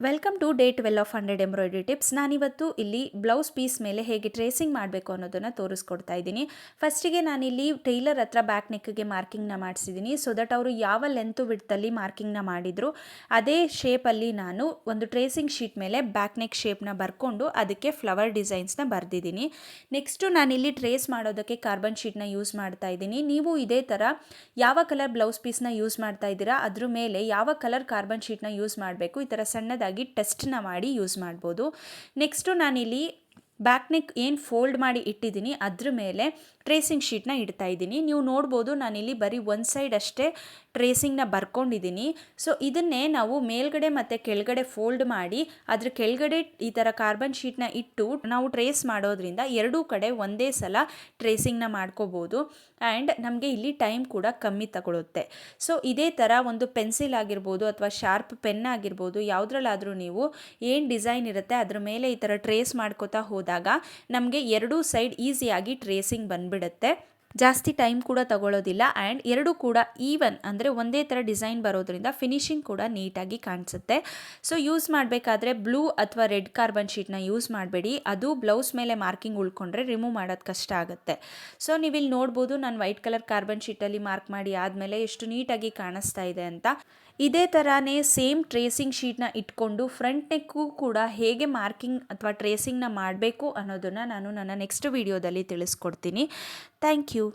Welcome to day 12 of 100 embroidery tips. ನಾನಿವತ್ತು ಇಲ್ಲಿ blouse piece ಮೇಲೆ ಹೇಗೆ ಟ್ರೇಸಿಂಗ್ ಮಾಡಬೇಕು ಅನ್ನೋದನ್ನು ತೋರಿಸ್ಕೊಡ್ತಾ ಇದ್ದೀನಿ. ಫಸ್ಟಿಗೆ ನಾನಿಲ್ಲಿ ಟೈಲರ್ ಹತ್ರ ಬ್ಯಾಕ್ ನೆಕ್ಗೆ ಮಾರ್ಕಿಂಗ್ನ ಮಾಡಿಸಿದ್ದೀನಿ. ಸೊ ದಟ್ ಅವರು ಯಾವ ಲೆಂತು ವಿಡ್ತಲ್ಲಿ ಮಾರ್ಕಿಂಗ್ನ ಮಾಡಿದ್ರು ಅದೇ ಶೇಪಲ್ಲಿ ನಾನು ಒಂದು ಟ್ರೇಸಿಂಗ್ ಶೀಟ್ ಮೇಲೆ ಬ್ಯಾಕ್ ನೆಕ್ ಶೇಪ್ನ ಬರ್ಕೊಂಡು ಅದಕ್ಕೆ ಫ್ಲವರ್ ಡಿಸೈನ್ಸ್ನ ಬರೆದಿದ್ದೀನಿ. ನೆಕ್ಸ್ಟು ನಾನಿಲ್ಲಿ ಟ್ರೇಸ್ ಮಾಡೋದಕ್ಕೆ ಕಾರ್ಬನ್ ಶೀಟ್ನ ಯೂಸ್ ಮಾಡ್ತಾ ಇದ್ದೀನಿ. ನೀವು ಇದೇ ಥರ ಯಾವ ಕಲರ್ ಬ್ಲೌಸ್ ಪೀಸ್ನ ಯೂಸ್ ಮಾಡ್ತಾ ಇದ್ದೀರಾ ಅದ್ರ ಮೇಲೆ ಯಾವ ಕಲರ್ ಕಾರ್ಬನ್ ಶೀಟ್ನ ಯೂಸ್ ಮಾಡಬೇಕು ಈ ಥರ ಸಣ್ಣದಾಗಿ ಟೆಸ್ಟ್ನ ಮಾಡಿ ಯೂಸ್ ಮಾಡ್ಬೋದು. ನೆಕ್ಸ್ಟು ನಾನಿಲ್ಲಿ ಬ್ಯಾಕ್ ನೆಕ್ ಏನು ಫೋಲ್ಡ್ ಮಾಡಿ ಇಟ್ಟಿದ್ದೀನಿ ಅದ್ರ ಮೇಲೆ ಟ್ರೇಸಿಂಗ್ ಶೀಟ್ನ ಇಡ್ತಾ ಇದ್ದೀನಿ. ನೀವು ನೋಡ್ಬೋದು ನಾನಿಲ್ಲಿ ಬರೀ ಒಂದು ಸೈಡ್ ಅಷ್ಟೇ ಟ್ರೇಸಿಂಗ್ನ ಬರ್ಕೊಂಡಿದ್ದೀನಿ. ಸೊ ಇದನ್ನೇ ನಾವು ಮೇಲ್ಗಡೆ ಮತ್ತು ಕೆಳಗಡೆ ಫೋಲ್ಡ್ ಮಾಡಿ ಅದ್ರ ಕೆಳಗಡೆ ಈ ಥರ ಕಾರ್ಬನ್ ಶೀಟ್ನ ಇಟ್ಟು ನಾವು ಟ್ರೇಸ್ ಮಾಡೋದ್ರಿಂದ ಎರಡೂ ಕಡೆ ಒಂದೇ ಸಲ ಟ್ರೇಸಿಂಗ್ನ ಮಾಡ್ಕೋಬೋದು ಆ್ಯಂಡ್ ನಮಗೆ ಇಲ್ಲಿ ಟೈಮ್ ಕೂಡ ಕಮ್ಮಿ ತಗೊಳುತ್ತೆ. ಸೊ ಇದೇ ಥರ ಒಂದು ಪೆನ್ಸಿಲ್ ಆಗಿರ್ಬೋದು ಅಥವಾ ಶಾರ್ಪ್ ಪೆನ್ ಆಗಿರ್ಬೋದು ಯಾವುದ್ರಲ್ಲಾದರೂ ನೀವು ಏನು ಡಿಸೈನ್ ಇರುತ್ತೆ ಅದ್ರ ಮೇಲೆ ಈ ಥರ ಟ್ರೇಸ್ ಮಾಡ್ಕೋತಾ ಹೋದಾಗ ನಮಗೆ ಎರಡೂ ಸೈಡ್ ಈಸಿಯಾಗಿ ಟ್ರೇಸಿಂಗ್ ಬಂದ್ಬಿಡುತ್ತೆ. ಜಾಸ್ತಿ ಟೈಮ್ ಕೂಡ ತಗೊಳ್ಳೋದಿಲ್ಲ ಆ್ಯಂಡ್ ಎರಡೂ ಕೂಡ ಈವನ್ ಅಂದರೆ ಒಂದೇ ಥರ ಡಿಸೈನ್ ಬರೋದ್ರಿಂದ ಫಿನಿಶಿಂಗ್ ಕೂಡ ನೀಟಾಗಿ ಕಾಣಿಸುತ್ತೆ. ಸೊ ಯೂಸ್ ಮಾಡಬೇಕಾದ್ರೆ ಬ್ಲೂ ಅಥವಾ ರೆಡ್ ಕಾರ್ಬನ್ ಶೀಟ್ನ ಯೂಸ್ ಮಾಡಬೇಡಿ, ಅದು ಬ್ಲೌಸ್ ಮೇಲೆ ಮಾರ್ಕಿಂಗ್ ಉಳ್ಕೊಂಡ್ರೆ ರಿಮೂವ್ ಮಾಡೋದು ಕಷ್ಟ ಆಗುತ್ತೆ. ಸೊ ನೀವಿಲ್ಲಿ ನೋಡ್ಬೋದು ನಾನು ವೈಟ್ ಕಲರ್ ಕಾರ್ಬನ್ ಶೀಟಲ್ಲಿ ಮಾರ್ಕ್ ಮಾಡಿ ಆದಮೇಲೆ ಎಷ್ಟು ನೀಟಾಗಿ ಕಾಣಿಸ್ತಾ ಇದೆ ಅಂತ. ಇದೇ ಥರನೇ ಸೇಮ್ ಟ್ರೇಸಿಂಗ್ ಶೀಟ್ನ ಇಟ್ಕೊಂಡು ಫ್ರಂಟ್ ನೆಕ್ಗೂ ಕೂಡ ಹೇಗೆ ಮಾರ್ಕಿಂಗ್ ಅಥವಾ ಟ್ರೇಸಿಂಗ್ನ ಮಾಡಬೇಕು ಅನ್ನೋದನ್ನು ನಾನು ನನ್ನ ನೆಕ್ಸ್ಟ್ ವಿಡಿಯೋದಲ್ಲಿ ತಿಳಿಸ್ಕೊಡ್ತೀನಿ. Thank you.